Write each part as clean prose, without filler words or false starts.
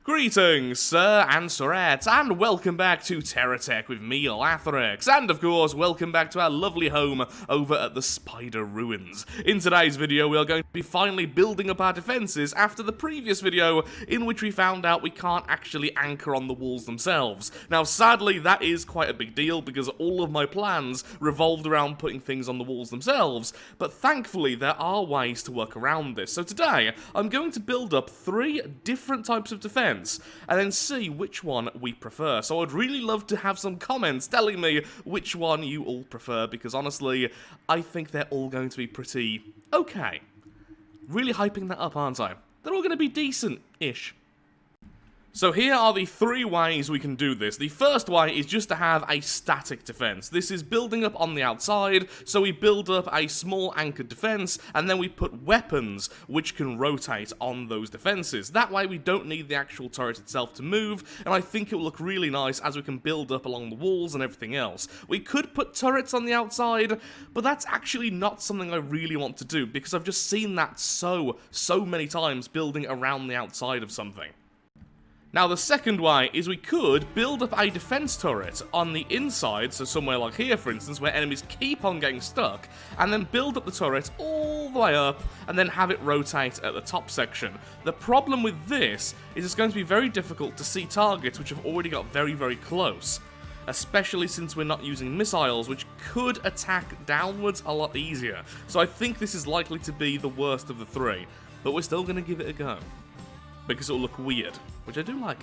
Greetings, sir and sirettes, and welcome back to Terratech with me, Lathrix, and of course, welcome back to our lovely home over at the Spider Ruins. In today's video, we are going to be finally building up our defenses after the previous video, in which we found out we can't actually anchor on the walls themselves. Now, sadly, that is quite a big deal, because all of my plans revolved around putting things on the walls themselves, but thankfully, there are ways to work around this. So today, I'm going to build up 3 different types of defense, and then see which one we prefer. So I'd really love to have some comments telling me which one you all prefer, because honestly, I think they're all going to be pretty okay. Really hyping that up, aren't I? They're all going to be decent-ish. So here are the 3 ways we can do this. The first way is just to have a static defense. This is building up on the outside, so we build up a small anchored defense, and then we put weapons which can rotate on those defenses. That way we don't need the actual turret itself to move, and I think it will look really nice as we can build up along the walls and everything else. We could put turrets on the outside, but that's actually not something I really want to do, because I've just seen that so many times building around the outside of something. Now, the second way is we could build up a defense turret on the inside, so somewhere like here, for instance, where enemies keep on getting stuck, and then build up the turret all the way up, and then have it rotate at the top section. The problem with this is it's going to be very difficult to see targets which have already got very close, especially since we're not using missiles, which could attack downwards a lot easier. So I think this is likely to be the worst of the 3, but we're still going to give it a go, because it'll look weird, which I do like.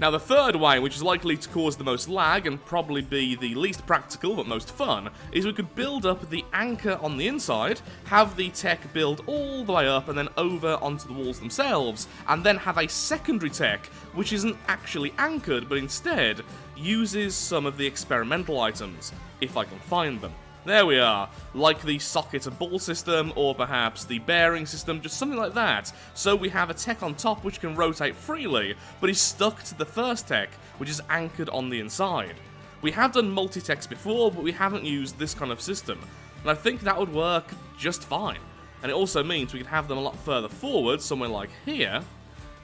Now, the third way, which is likely to cause the most lag and probably be the least practical but most fun, is we could build up the anchor on the inside, have the tech build all the way up and then over onto the walls themselves, and then have a secondary tech which isn't actually anchored but instead uses some of the experimental items, if I can find them. There we are, like the socket and ball system, or perhaps the bearing system, just something like that. So we have a tech on top which can rotate freely, but is stuck to the first tech, which is anchored on the inside. We have done multi-techs before, but we haven't used this kind of system, and I think that would work just fine. And it also means we can have them a lot further forward, somewhere like here,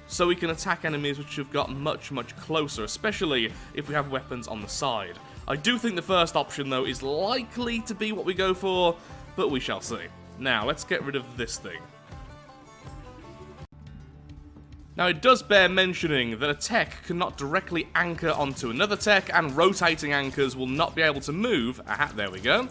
so we can attack enemies which have got much closer, especially if we have weapons on the side. I do think the first option, though, is likely to be what we go for, but we shall see. Now, let's get rid of this thing. Now, it does bear mentioning that a tech cannot directly anchor onto another tech, and rotating anchors will not be able to move, there we go,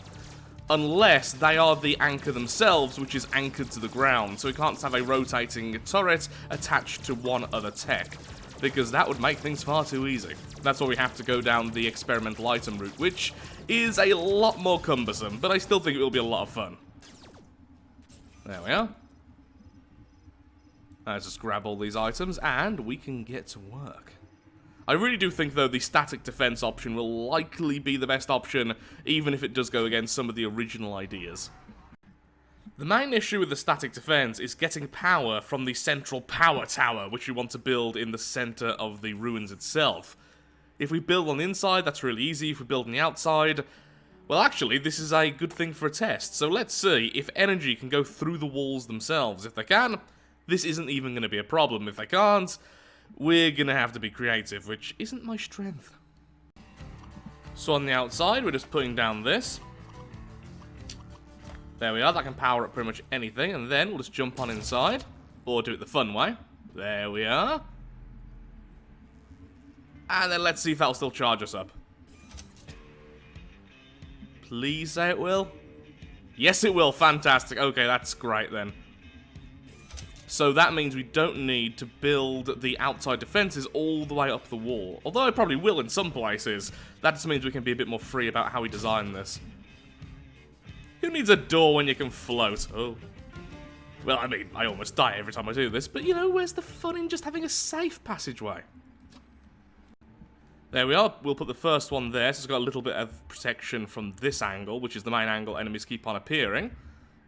unless they are the anchor themselves, which is anchored to the ground. So we can't have a rotating turret attached to one other tech, because that would make things far too easy. That's why we have to go down the experimental item route, which is a lot more cumbersome, but I still think it will be a lot of fun. There we are. Let's just grab all these items, and we can get to work. I really do think, though, the static defense option will likely be the best option, even if it does go against some of the original ideas. The main issue with the static defense is getting power from the central power tower, which we want to build in the center of the ruins itself. If we build on the inside, that's really easy. If we build on the outside, well, actually, this is a good thing for a test. So let's see if energy can go through the walls themselves. If they can, this isn't even going to be a problem. If they can't, we're going to have to be creative, which isn't my strength. So on the outside, we're just putting down this. There we are, that can power up pretty much anything, and then we'll just jump on inside, or do it the fun way. There we are. And then let's see if that'll still charge us up. Please say it will. Yes, it will. Fantastic. Okay, that's great then. So that means we don't need to build the outside defenses all the way up the wall. Although I probably will in some places. That just means we can be a bit more free about how we design this. Who needs a door when you can float? Oh. Well, I mean, I almost die every time I do this, but you know, where's the fun in just having a safe passageway? There we are. We'll put the first one there, so it's got a little bit of protection from this angle, which is the main angle enemies keep on appearing.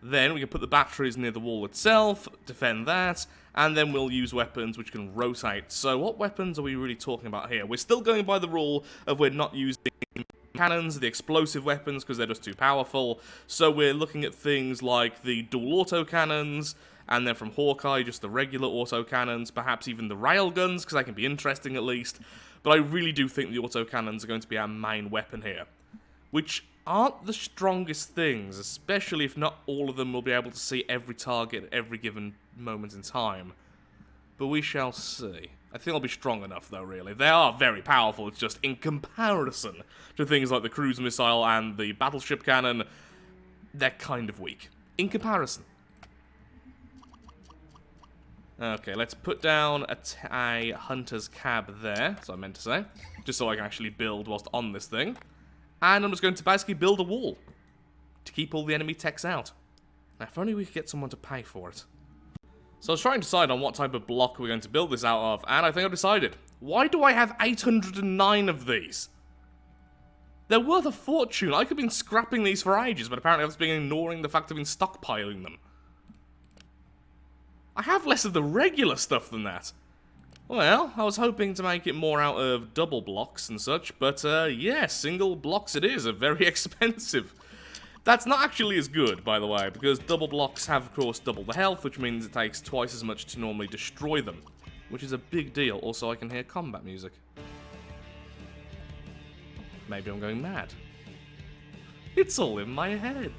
Then we can put the batteries near the wall itself, defend that, and then we'll use weapons which can rotate. So what weapons are we really talking about here? We're still going by the rule of we're not using cannons, the explosive weapons, because they're just too powerful. So we're looking at things like the dual auto cannons, And then from Hawkeye, just the regular autocannons, perhaps even the railguns, because they can be interesting at least. But I really do think the autocannons are going to be our main weapon here. Which aren't the strongest things, especially if not all of them will be able to see every target at every given moment in time. But we shall see. I think they'll be strong enough though, really. They are very powerful, it's just in comparison to things like the cruise missile and the battleship cannon, they're kind of weak. In comparison. Okay, let's put down a hunter's cab there, as I meant to say. Just so I can actually build whilst on this thing. And I'm just going to basically build a wall to keep all the enemy techs out. Now, if only we could get someone to pay for it. So I was trying to decide on what type of block we're going to build this out of, and I think I've decided. Why do I have 809 of these? They're worth a fortune. I could have been scrapping these for ages, but apparently I've just been ignoring the fact I've been stockpiling them. I have less of the regular stuff than that. Well, I was hoping to make it more out of double blocks and such, but yeah, single blocks it is, are very expensive. That's not actually as good, by the way, because double blocks have, of course, double the health, which means it takes twice as much to normally destroy them, which is a big deal. Also, I can hear combat music. Maybe I'm going mad. It's all in my head.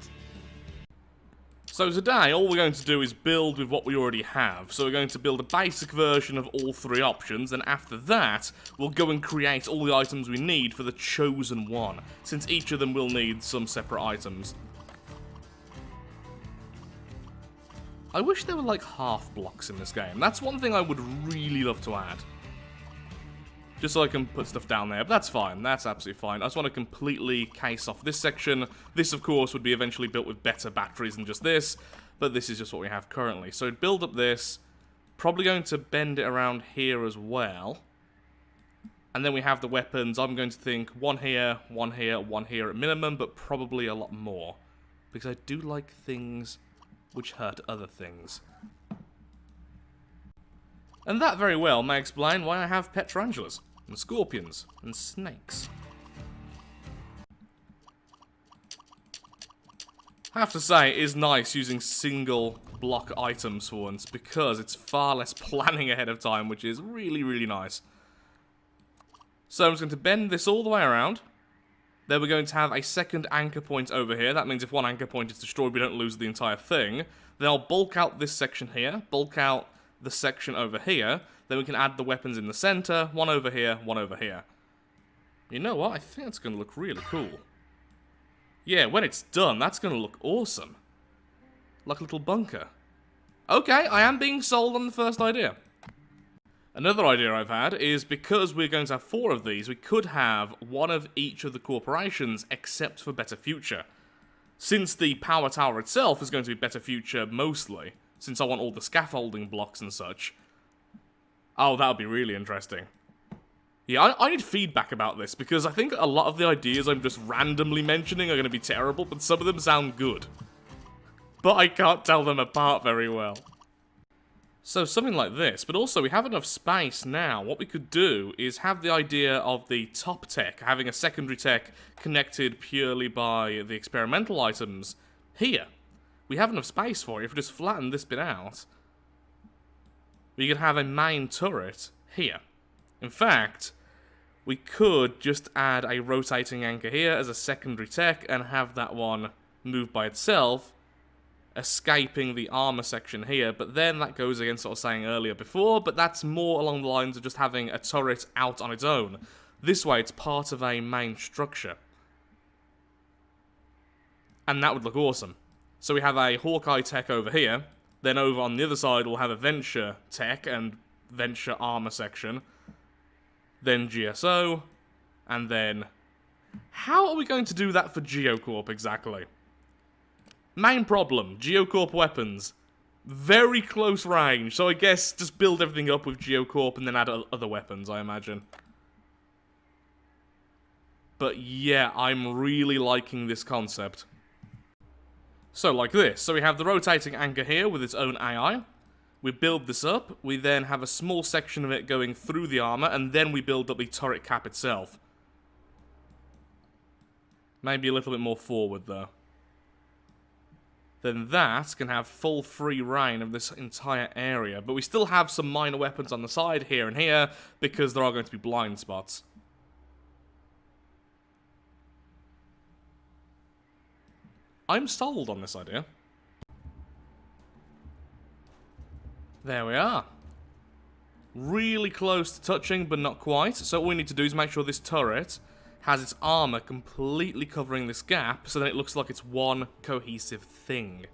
So today, all we're going to do is build with what we already have. So we're going to build a basic version of all three options, and after that, we'll go and create all the items we need for the chosen one, since each of them will need some separate items. I wish there were like half blocks in this game. That's one thing I would really love to add. Just so I can put stuff down there, but that's fine, that's absolutely fine. I just want to completely case off this section. This, of course, would be eventually built with better batteries than just this, but this is just what we have currently. So build up this, probably going to bend it around here as well. And then we have the weapons. I'm going to think one here, one here, one here at minimum, but probably a lot more. Because I do like things which hurt other things. And that very well may explain why I have pet tarantulas, and scorpions, and snakes. I have to say, it is nice using single block items for once, because it's far less planning ahead of time, which is really, really nice. So I'm just going to bend this all the way around. Then we're going to have a second anchor point over here. That means if one anchor point is destroyed, we don't lose the entire thing. Then I'll bulk out this section here, bulk out the section over here, then we can add the weapons in the center, one over here, one over here. You know what? I think it's going to look really cool. Yeah, when it's done, that's going to look awesome. Like a little bunker. Okay, I am being sold on the first idea. Another idea I've had is because we're going to have 4 of these, we could have one of each of the corporations except for Better Future. Since the power tower itself is going to be Better Future mostly, since I want all the scaffolding blocks and such. Oh, that would be really interesting. Yeah, I need feedback about this, because I think a lot of the ideas I'm just randomly mentioning are going to be terrible, but some of them sound good. But I can't tell them apart very well. So something like this, but also we have enough space now. What we could do is have the idea of the top tech, having a secondary tech connected purely by the experimental items here. We have enough space for it. If we just flatten this bit out, we could have a main turret here. In fact, we could just add a rotating anchor here as a secondary tech and have that one move by itself, escaping the armor section here, but then that goes against what I was saying earlier before, but that's more along the lines of just having a turret out on its own. This way, it's part of a main structure. And that would look awesome. So we have a Hawkeye tech over here, then over on the other side we'll have a Venture tech and Venture armor section, then GSO, and then... How are we going to do that for Geocorp exactly? Main problem, Geocorp weapons. Very close range, so I guess just build everything up with Geocorp and then add other weapons, I imagine. But yeah, I'm really liking this concept. So like this, so we have the rotating anchor here with its own AI. We build this up, we then have a small section of it going through the armor, and then we build up the turret cap itself. Maybe a little bit more forward though. then that can have full free reign of this entire area. But we still have some minor weapons on the side here and here, because there are going to be blind spots. I'm sold on this idea. There we are. Really close to touching, but not quite. So all we need to do is make sure this turret has its armor completely covering this gap, so then it looks like it's one cohesive thing.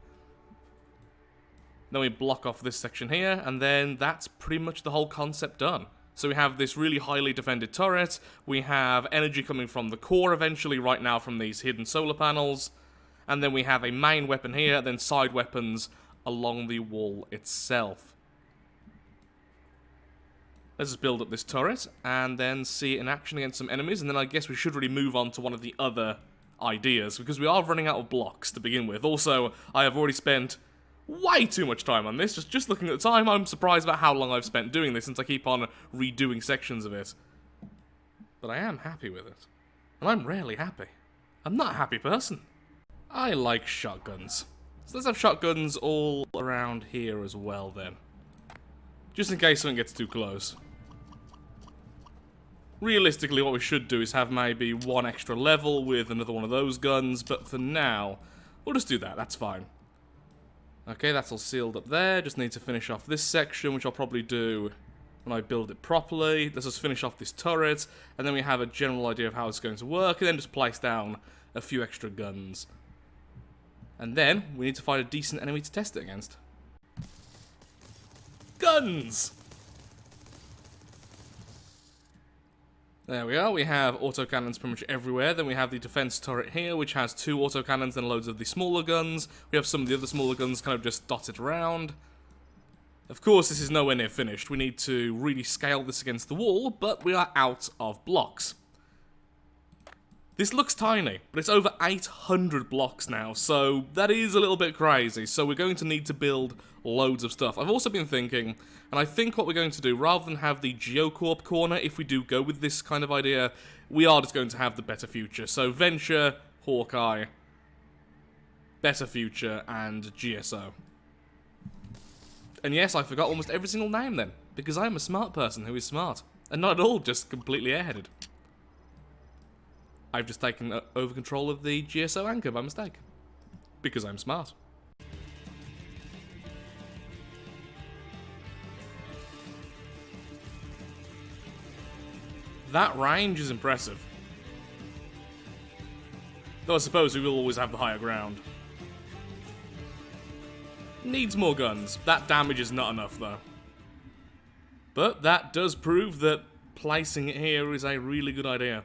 Then we block off this section here, and then that's pretty much the whole concept done. So we have this really highly defended turret, we have energy coming from the core eventually, right now from these hidden solar panels, and then we have a main weapon here, then side weapons along the wall itself. Let's just build up this turret, and then see it in action against some enemies, and then I guess we should really move on to one of the other ideas, because we are running out of blocks to begin with. Also, I have already spent way too much time on this. Just looking at the time, I'm surprised about how long I've spent doing this, since I keep on redoing sections of it. But I am happy with it. And I'm rarely happy. I'm not a happy person. I like shotguns. So let's have shotguns all around here as well, then. Just in case something gets too close. Realistically, what we should do is have maybe one extra level with another one of those guns, but for now, we'll just do that, that's fine. Okay, that's all sealed up there, just need to finish off this section, which I'll probably do when I build it properly. Let's just finish off this turret, and then we have a general idea of how it's going to work, and then just place down a few extra guns. And then, we need to find a decent enemy to test it against. Guns! There we are, we have autocannons pretty much everywhere. Then we have the defense turret here, which has 2 autocannons and loads of the smaller guns. We have some of the other smaller guns kind of just dotted around. Of course, this is nowhere near finished. We need to really scale this against the wall, but we are out of blocks. This looks tiny, but it's over 800 blocks now, so that is a little bit crazy. So we're going to need to build loads of stuff. I've also been thinking, and I think what we're going to do, rather than have the Geocorp corner, if we do go with this kind of idea, we are just going to have the Better Future. So Venture, Hawkeye, Better Future, and GSO. And yes, I forgot almost every single name then, because I am a smart person who is smart, and not at all just completely airheaded. I've just taken over control of the GSO anchor by mistake. Because I'm smart. That range is impressive. Though I suppose we will always have the higher ground. Needs more guns. That damage is not enough though. But that does prove that placing it here is a really good idea.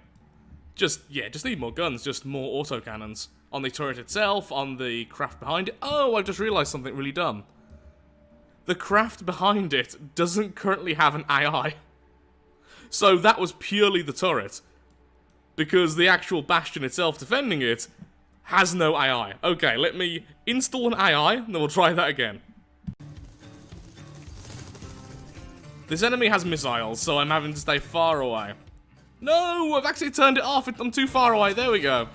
Just need more guns, just more autocannons. On the turret itself, on the craft behind it. Oh, I just realised something really dumb. The craft behind it doesn't currently have an AI. So that was purely the turret. Because the actual bastion itself defending it has no AI. Okay, let me install an AI, and then we'll try that again. This enemy has missiles, so I'm having to stay far away. No, I've actually turned it off. I'm too far away. There we go.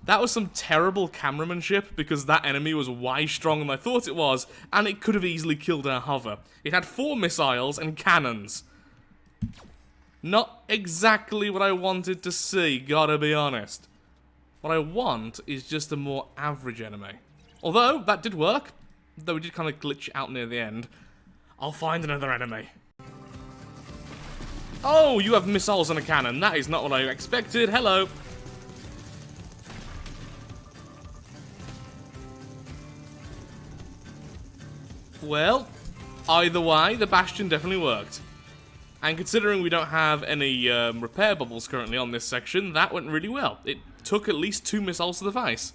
That was some terrible cameramanship because that enemy was way stronger than I thought it was, and it could have easily killed our hover. It had 4 missiles and cannons. Not exactly what I wanted to see, gotta be honest. What I want is just a more average enemy. Although, that did work. Though we did kind of glitch out near the end. I'll find another enemy. Oh, you have missiles and a cannon. That is not what I expected. Hello. Well, either way, the bastion definitely worked. And considering we don't have any repair bubbles currently on this section, that went really well. It took at least 2 missiles to the face.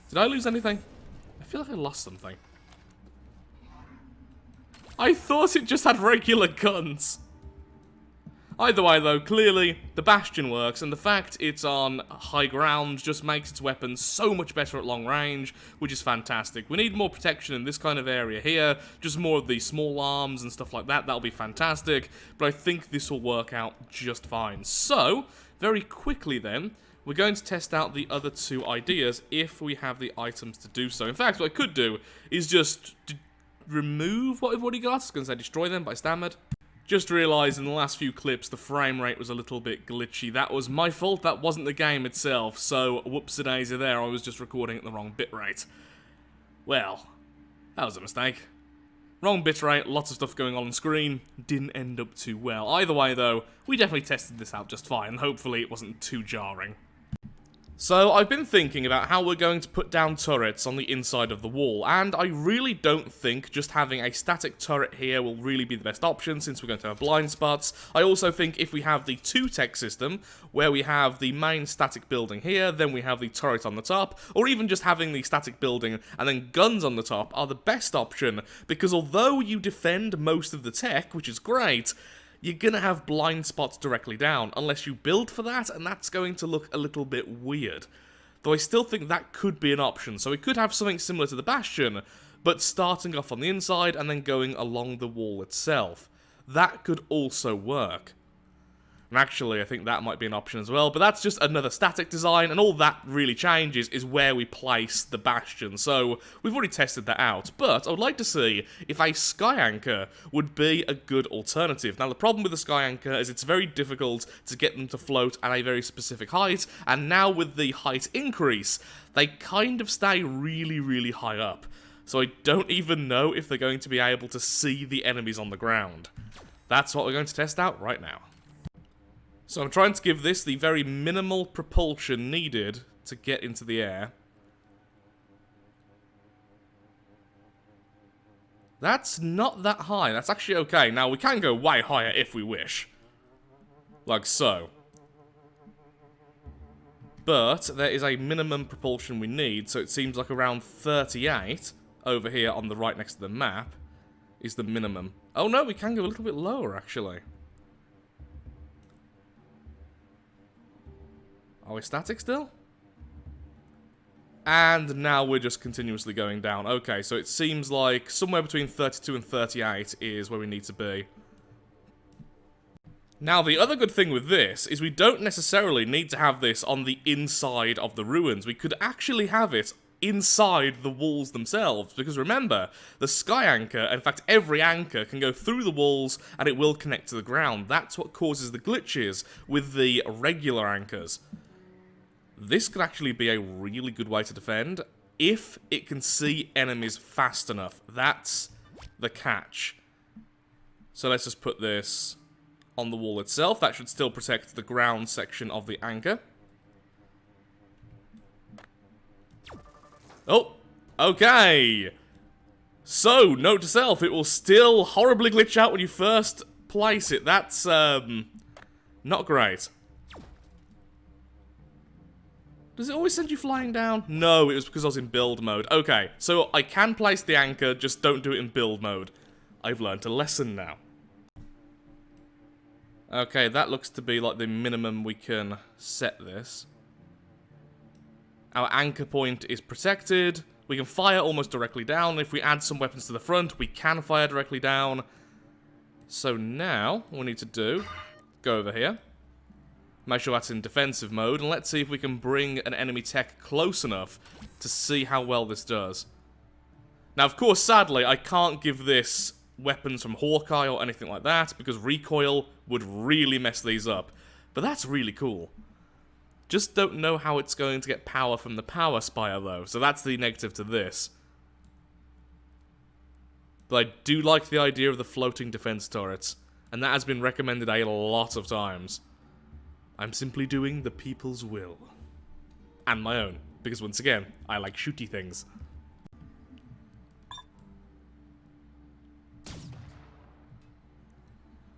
Did I lose anything? I feel like I lost something. I thought it just had regular guns. Either way though, clearly the bastion works, and the fact it's on high ground just makes its weapons so much better at long range, which is fantastic. We need more protection in this kind of area here, just more of the small arms and stuff like that, that'll be fantastic, but I think this will work out just fine. So, very quickly then, we're going to test out the other two ideas if we have the items to do so. In fact, what I could do is just remove what we've already got. I was going to say destroy them, but I stammered. Just realised in the last few clips the frame rate was a little bit glitchy. That was my fault, that wasn't the game itself, so whoopsie-daisy there, I was just recording at the wrong bitrate. Well, that was a mistake. Wrong bitrate, lots of stuff going on screen, didn't end up too well. Either way though, we definitely tested this out just fine, and hopefully it wasn't too jarring. So, I've been thinking about how we're going to put down turrets on the inside of the wall, and I really don't think just having a static turret here will really be the best option, since we're going to have blind spots. I also think if we have the two-tech system, where we have the main static building here, then we have the turret on the top, or even just having the static building and then guns on the top are the best option, because although you defend most of the tech, which is great, you're gonna have blind spots directly down, unless you build for that, and that's going to look a little bit weird. Though I still think that could be an option, so we could have something similar to the bastion, but starting off on the inside and then going along the wall itself. That could also work. And actually, I think that might be an option as well, but that's just another static design, and all that really changes is where we place the bastion, so we've already tested that out. But I would like to see if a sky anchor would be a good alternative. Now, the problem with the sky anchor is it's very difficult to get them to float at a very specific height, and now with the height increase, they kind of stay really, really high up. So I don't even know if they're going to be able to see the enemies on the ground. That's what we're going to test out right now. So I'm trying to give this the very minimal propulsion needed to get into the air. That's not that high. That's actually okay. Now, we can go way higher if we wish. Like so. But there is a minimum propulsion we need, so it seems like around 38 over here on the right next to the map is the minimum. Oh no, we can go a little bit lower actually. Are we static still? And now we're just continuously going down. Okay, so it seems like somewhere between 32 and 38 is where we need to be. Now, the other good thing with this is we don't necessarily need to have this on the inside of the ruins. We could actually have it inside the walls themselves, because remember, the sky anchor, in fact every anchor, can go through the walls and it will connect to the ground. That's what causes the glitches with the regular anchors. This could actually be a really good way to defend if it can see enemies fast enough. That's the catch. So let's just put this on the wall itself. That should still protect the ground section of the anchor. Oh, okay. So, note to self, it will still horribly glitch out when you first place it. That's, not great. Does it always send you flying down? No, it was because I was in build mode. Okay, so I can place the anchor, just don't do it in build mode. I've learned a lesson now. Okay, that looks to be like the minimum we can set this. Our anchor point is protected. We can fire almost directly down. If we add some weapons to the front, we can fire directly down. So now, what we need to do, go over here. Make sure that's in defensive mode, and let's see if we can bring an enemy tech close enough to see how well this does. Now, of course, sadly, I can't give this weapons from Hawkeye or anything like that, because recoil would really mess these up. But that's really cool. Just don't know how it's going to get power from the power spire, though, so that's the negative to this. But I do like the idea of the floating defense turrets, and that has been recommended a lot of times. I'm simply doing the people's will. And my own, because once again, I like shooty things.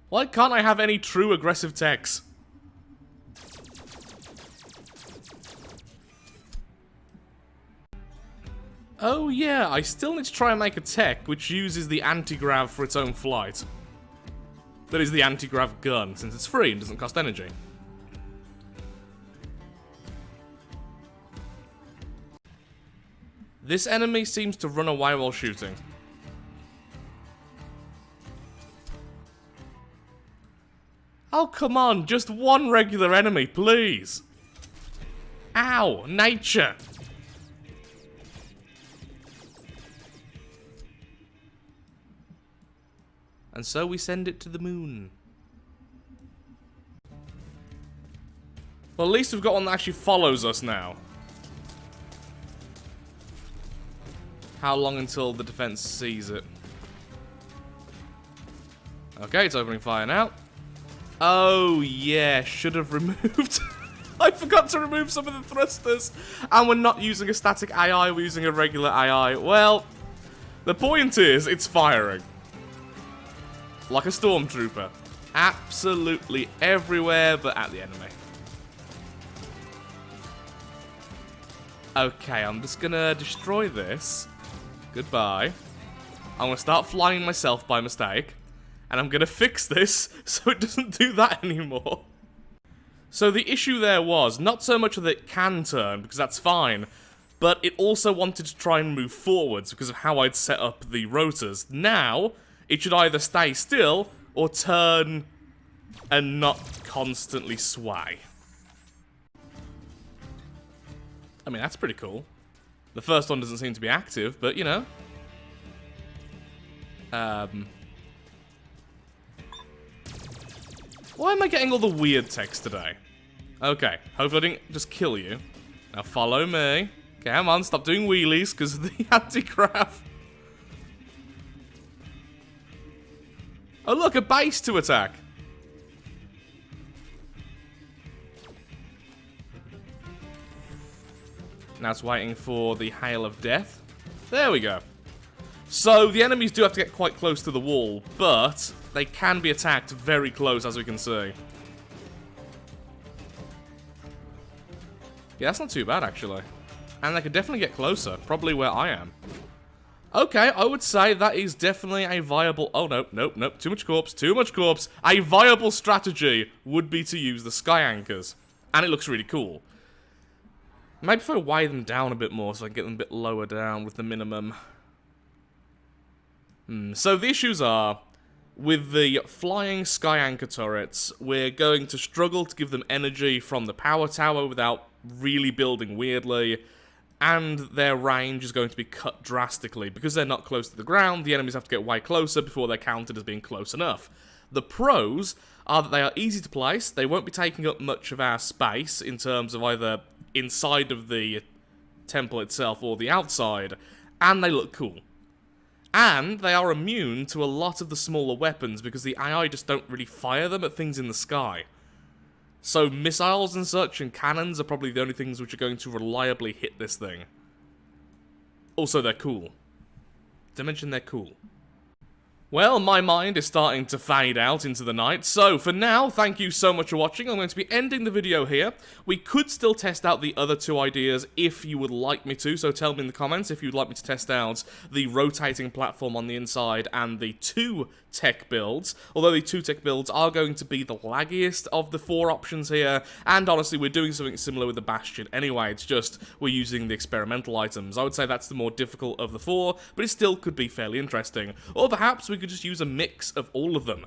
Why can't I have any true aggressive techs? Oh yeah, I still need to try and make a tech which uses the anti-grav for its own flight. That is the anti-grav gun, since it's free and doesn't cost energy. This enemy seems to run away while shooting. Oh, come on, just one regular enemy, please. Ow, nature. And so we send it to the moon. Well, at least we've got one that actually follows us now. How long until the defense sees it? Okay, it's opening fire now. Oh, yeah, should have removed... I forgot to remove some of the thrusters. And we're not using a static AI, we're using a regular AI. Well, the point is, it's firing. Like a stormtrooper. Absolutely everywhere but at the enemy. Okay, I'm just gonna destroy this. Goodbye. I'm gonna start flying myself by mistake. And I'm gonna fix this so it doesn't do that anymore. So the issue there was, not so much that it can turn, because that's fine, but it also wanted to try and move forwards because of how I'd set up the rotors. Now, it should either stay still or turn and not constantly sway. I mean, that's pretty cool. The first one doesn't seem to be active, but, you know. Why am I getting all the weird text today? Okay, hopefully I didn't just kill you. Now follow me. Come on, stop doing wheelies because of the anti-grav. Oh look, a base to attack. Now it's waiting for the hail of death. There we go. So the enemies do have to get quite close to the wall, but they can be attacked very close, as we can see. Yeah, that's not too bad, actually. And they could definitely get closer, probably where I am. Okay, I would say that is definitely a viable... Oh, no, nope, nope, too much corpse, too much corpse. A viable strategy would be to use the sky anchors. And it looks really cool. Maybe if I weigh them down a bit more so I can get them a bit lower down with the minimum. So the issues are, with the flying sky anchor turrets, we're going to struggle to give them energy from the power tower without really building weirdly, and their range is going to be cut drastically. Because they're not close to the ground, the enemies have to get way closer before they're counted as being close enough. The pros are that they are easy to place, they won't be taking up much of our space in terms of either inside of the temple itself or the outside, and they look cool. And they are immune to a lot of the smaller weapons because the AI just don't really fire them at things in the sky. So missiles and such and cannons are probably the only things which are going to reliably hit this thing. Also, they're cool. Did I mention they're cool? Well, my mind is starting to fade out into the night, so for now, thank you so much for watching. I'm going to be ending the video here. We could still test out the other two ideas if you would like me to, so tell me in the comments if you'd like me to test out the rotating platform on the inside and the 2 tech builds, although the 2 tech builds are going to be the laggiest of the 4 options here, and honestly, we're doing something similar with the Bastion anyway, it's just we're using the experimental items. I would say that's the more difficult of the 4, but it still could be fairly interesting. Or perhaps we could just use a mix of all of them.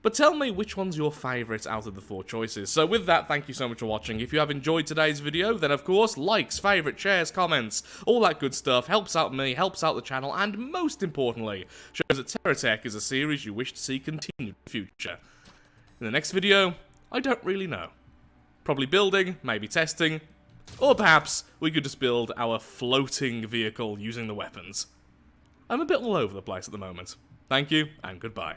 But tell me which one's your favourite out of the 4 choices. So with that, thank you so much for watching. If you have enjoyed today's video, then of course, likes, favourite, shares, comments, all that good stuff helps out me, helps out the channel, and most importantly, shows that Terratech is a series you wish to see continue in the future. In the next video, I don't really know. Probably building, maybe testing, or perhaps we could just build our floating vehicle using the weapons. I'm a bit all over the place at the moment. Thank you, and goodbye.